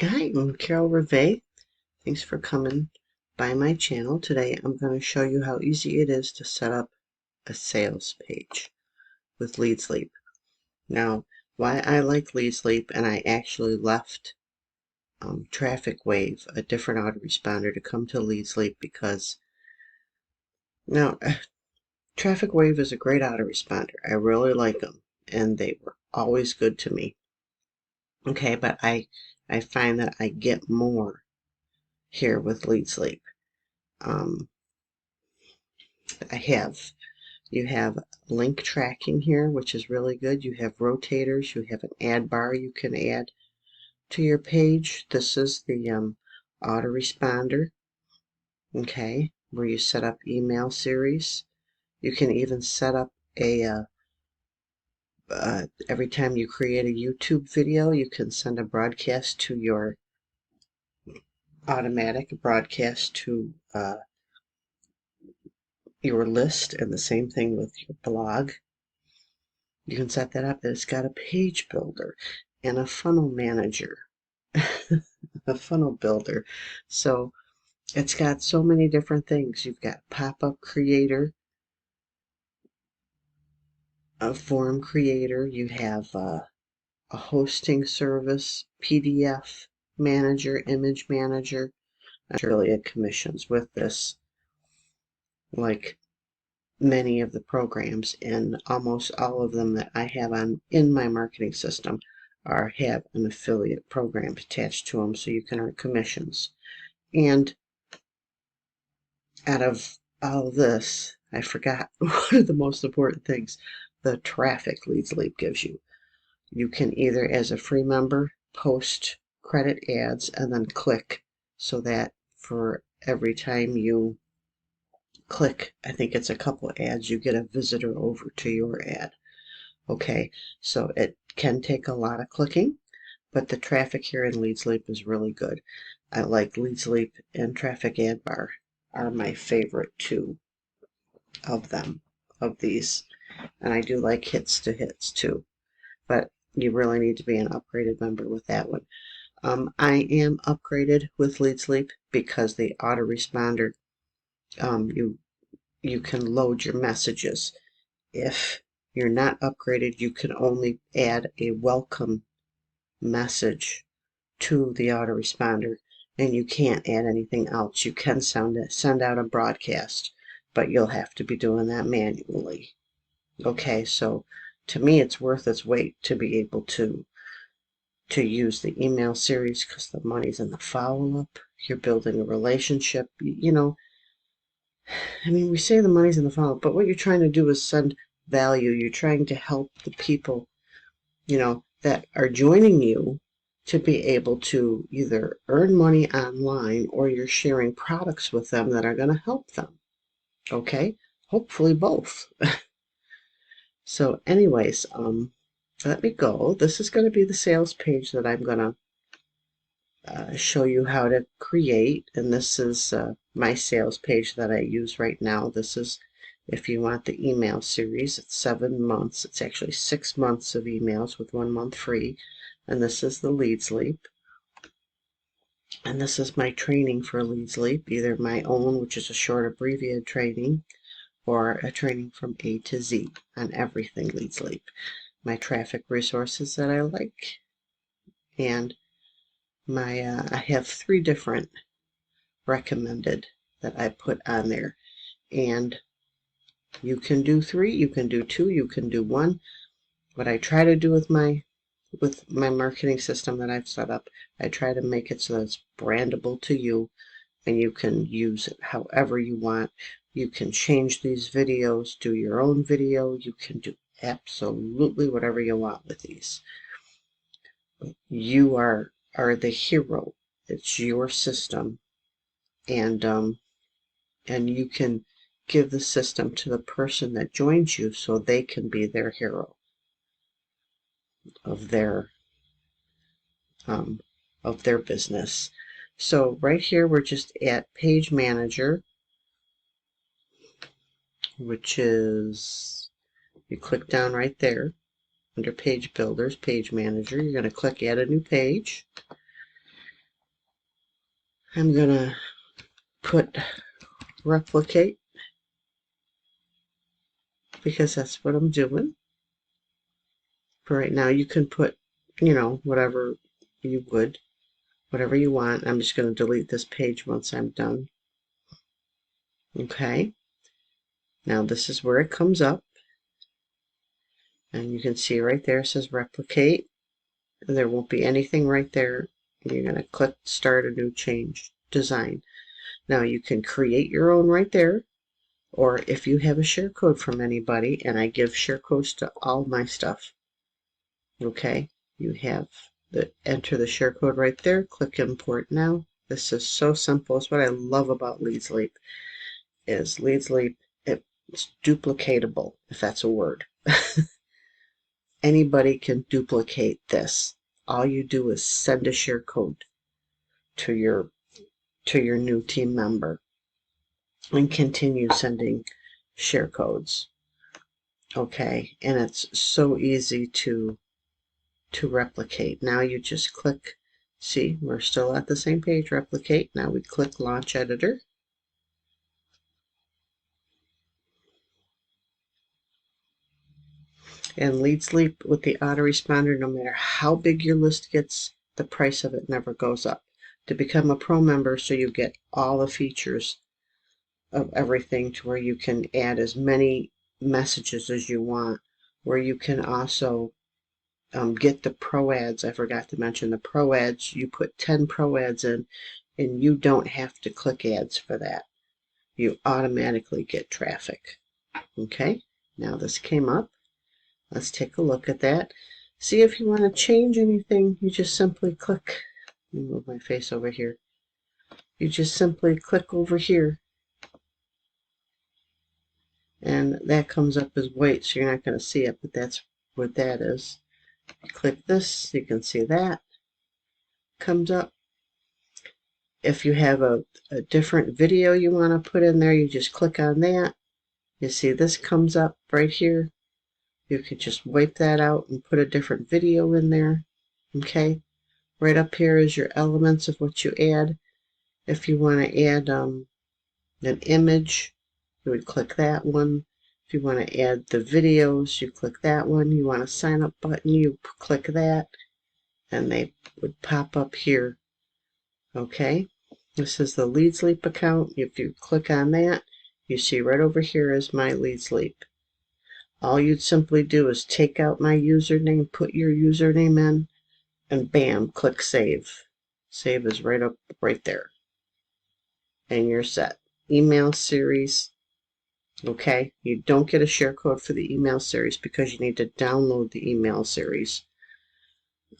Hi, I'm Carol Reve. Thanks for coming by my channel. Today I'm going to show you how easy it is to set up a sales page with LeadsLeap. Now, why I like LeadsLeap, and I actually left Traffic Wave, a different autoresponder, to come to LeadsLeap because now Traffic Wave is a great autoresponder. I really like them, and they were always good to me. Okay, but I find that I get more here with LeadsLeap. Um, you have link tracking here, which is really good. You have rotators. You have an ad bar you can add to your page. This is the autoresponder, okay, where you set up email series. You can even set up a every time you create a YouTube video, you can send a broadcast to your automatic broadcast to your list, and the same thing with your blog. You can set that up. It's got a page builder and a funnel manager, a funnel builder. So it's got so many different things. You've got pop-up creator, a form creator. You have a hosting service, PDF manager, image manager. Affiliate commissions with this, like many of the programs, and almost all of them that I have on in my marketing system have an affiliate program attached to them, so you can earn commissions. And out of all of this, I forgot one of the most important things: the traffic LeadsLeap gives you. You can either, as a free member, post credit ads and then click, so that for every time you click, I think it's a couple ads, you get a visitor over to your ad. Okay, so it can take a lot of clicking, but the traffic here in LeadsLeap is really good. I like LeadsLeap, and Traffic Ad Bar are my favorite two of them, of these. And I do like Hits to Hits too, but you really need to be an upgraded member with that one. I am upgraded with LeadsLeap because the autoresponder, you can load your messages. If you're not upgraded, you can only add a welcome message to the autoresponder, and you can't add anything else. You can send out a broadcast, but you'll have to be doing that manually. Okay, so to me, it's worth its weight to be able to use the email series, because the money's in the follow-up. You're building a relationship. You know, I mean, we say the money's in the follow-up, but what you're trying to do is send value. You're trying to help the people, that are joining you, to be able to either earn money online, or you're sharing products with them that are going to help them. Okay? Hopefully both. So anyways, let me go. This is going to be the sales page that I'm going to show you how to create, and this is my sales page that I use right now. This is if you want the email series. It's 7 months. It's actually 6 months of emails with 1 month free. And this is the LeadsLeap. And this is my training for LeadsLeap, either my own, which is a short abbreviated training, or a training from A to Z on everything LeadsLeap. My traffic resources that I like, and I have 3 different recommended that I put on there. And you can do 3, you can do 2, you can do 1. What I try to do with my marketing system that I've set up, I try to make it so that it's brandable to you, and you can use it however you want. You can change these videos, do your own video, you can do absolutely whatever you want with these. You are the hero. It's your system, and you can give the system to the person that joins you, so they can be their hero of their business. So right here, we're just at Page Manager, which is, you click down right there under Page Builders, Page Manager. You're going to click Add a New Page. I'm gonna put replicate because that's what I'm doing. For right now, you can put, whatever you would, whatever you want. I'm just going to delete this page once I'm done. Okay. Now this is where it comes up. And you can see right there it says replicate. There won't be anything right there. You're going to click start a new change design. Now you can create your own right there. Or if you have a share code from anybody, and I give share codes to all my stuff. Okay, you have enter the share code right there, click import now. This is so simple. It's what I love about LeadsLeap is LeadsLeap, it's duplicatable, if that's a word. Anybody can duplicate this. All you do is send a share code to your new team member and continue sending share codes. Okay, and it's so easy to replicate. Now you just click, see, we're still at the same page, replicate. Now we click launch editor. And LeadsLeap with the autoresponder, no matter how big your list gets, the price of it never goes up. To become a pro member, so you get all the features of everything, to where you can add as many messages as you want, where you can also get the pro ads. I forgot to mention the pro ads. You put 10 pro ads in, and you don't have to click ads for that. You automatically get traffic. Okay, now this came up. Let's take a look at that. See if you want to change anything. You just simply click. Let me move my face over here. You just simply click over here. And that comes up as white, so you're not going to see it, but that's what that is. Click this, you can see that comes up. If you have a different video you want to put in there, you just click on that. You see this comes up right here. You could just wipe that out and put a different video in there. Okay, right up here is your elements of what you add. If you want to add an image, you would click that one. If you want to add the videos, you click that one. You want a sign up button, you click that, and they would pop up here. Okay, this is the LeadsLeap account. If you click on that, you see right over here is my LeadsLeap. All you'd simply do is take out my username, put your username in, and bam, click save. Save is right there. And you're set. Email series. Okay, you don't get a share code for the email series because you need to download the email series.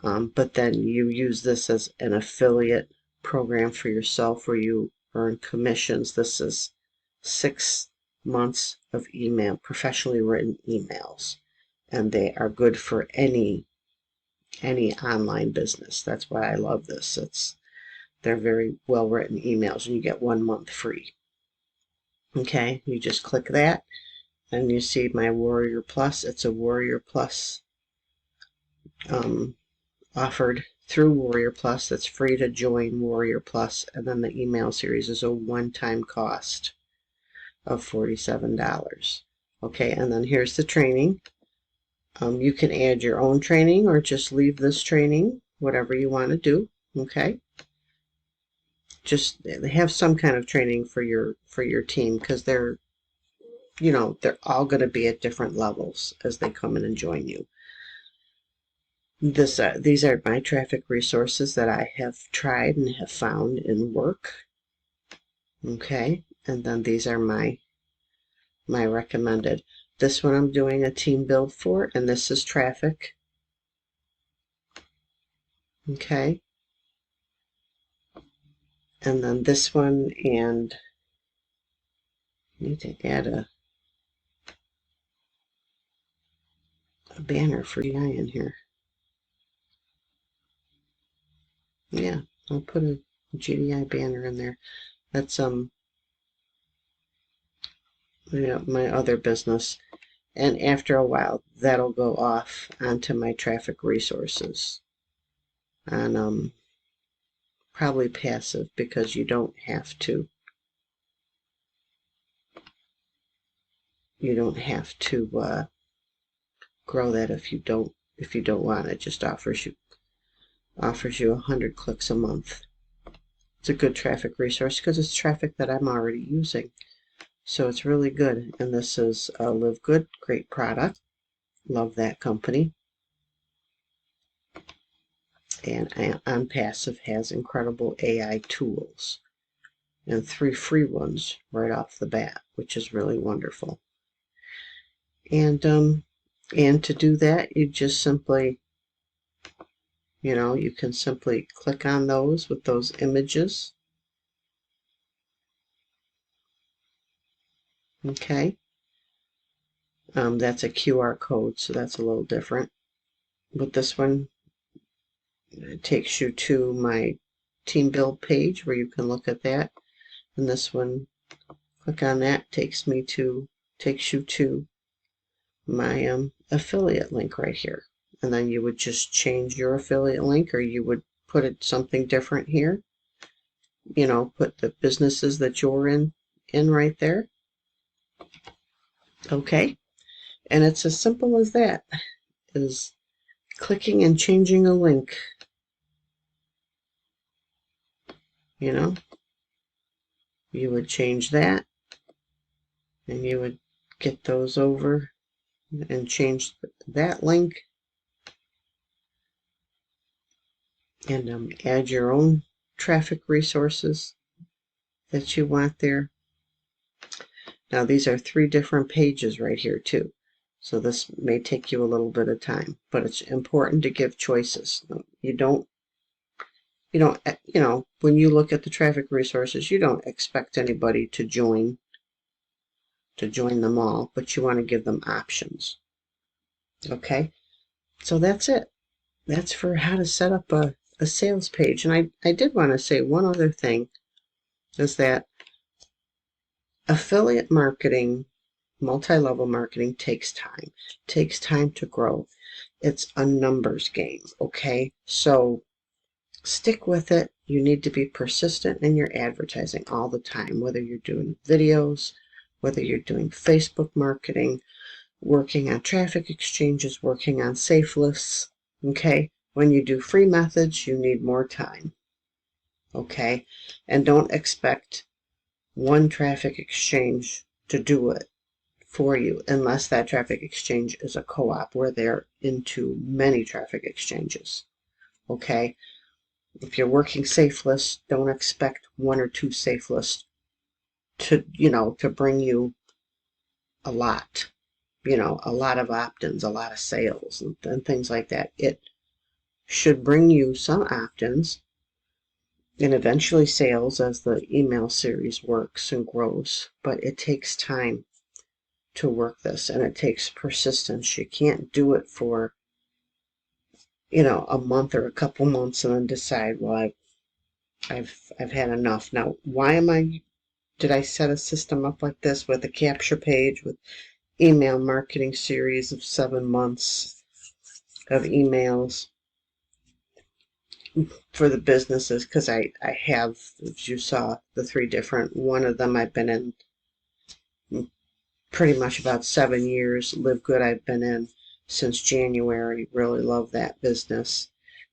But then you use this as an affiliate program for yourself where you earn commissions. This is 6 months of email, professionally written emails, and they are good for any online business. That's why I love this. They're very well written emails, and you get 1 month free. Okay, you just click that, and you see my Warrior Plus. It's a Warrior Plus offered through Warrior Plus. That's free to join Warrior Plus, and then the email series is a one-time cost of $47. Okay, and then here's the training. You can add your own training or just leave this training, whatever you want to do. Okay, just have some kind of training for your team, because they're all going to be at different levels as they come in and join you. These are my traffic resources that I have tried and have found in work. Okay, and then these are my recommended. This one I'm doing a team build for, and this is traffic. Okay, and then this one, and I need to add a banner for GI in here. Yeah, I'll put a GDI banner in there. That's my other business, and after a while that'll go off onto my traffic resources on probably passive because you don't have to. You don't have to grow that if you don't want. It just offers you 100 clicks a month. It's a good traffic resource because it's traffic that I'm already using. So it's really good. And this is Live Good, great product. Love that company. And OnPassive has incredible AI tools and 3 free ones right off the bat, which is really wonderful. And to do that, you just simply, you can simply click on those with those images. Okay. That's a QR code, so that's a little different. But this one, it takes you to my team build page where you can look at that. And this one, click on that, takes you to my affiliate link right here. And then you would just change your affiliate link, or you would put it something different here. Put the businesses that you're in right there. Okay. And it's as simple as that, is clicking and changing a link. You would change that, and you would get those over and change that link, and add your own traffic resources that you want there. Now these are 3 different pages right here too, so this may take you a little bit of time, but it's important to give choices. When you look at the traffic resources, you don't expect anybody to join them all, but you want to give them options. Okay, so that's it. That's for how to set up a sales page. And I did want to say one other thing, is that affiliate marketing, multi-level marketing takes time to grow. It's a numbers game, okay? So stick with it. You need to be persistent in your advertising all the time, whether you're doing videos, whether you're doing Facebook marketing, working on traffic exchanges, working on safe lists, okay? When you do free methods, you need more time, okay? And don't expect one traffic exchange to do it for you unless that traffic exchange is a co-op where they're into many traffic exchanges, okay? If you're working safe lists, don't expect 1 or 2 safe lists to bring you a lot of opt-ins, a lot of sales, and things like that. It should bring you some opt-ins and eventually sales as the email series works and grows, but it takes time to work this, and it takes persistence. You can't do it for a month or a couple months and then decide, well, I've had enough. Now, did I set a system up like this with a capture page with email marketing series of 7 months of emails for the businesses? Because I have, as you saw, the 3 different. One of them I've been in pretty much about 7 years. Live Good I've been in since January. Really love that business.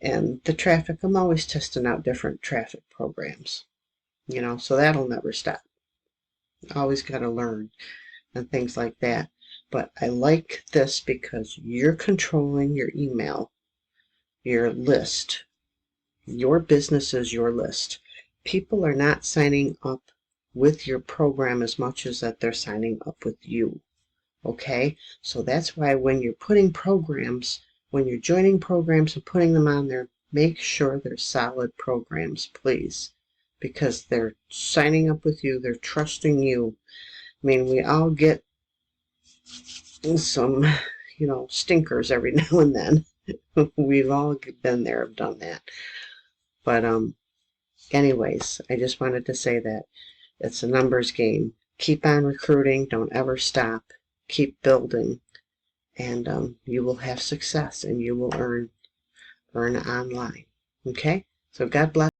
And the traffic, I'm always testing out different traffic programs, so that'll never stop. Always got to learn and things like that. But I like this because you're controlling your email, your list. Your business is your list. People are not signing up with your program as much as that they're signing up with you. Okay? So that's why when you're when you're joining programs and putting them on there, make sure they're solid programs, please. Because they're signing up with you, they're trusting you. I mean, we all get some, stinkers every now and then. We've all been there, have done that. But anyways, I just wanted to say that it's a numbers game. Keep on recruiting. Don't ever stop. Keep building, and you will have success, and you will earn online. Okay? So God bless.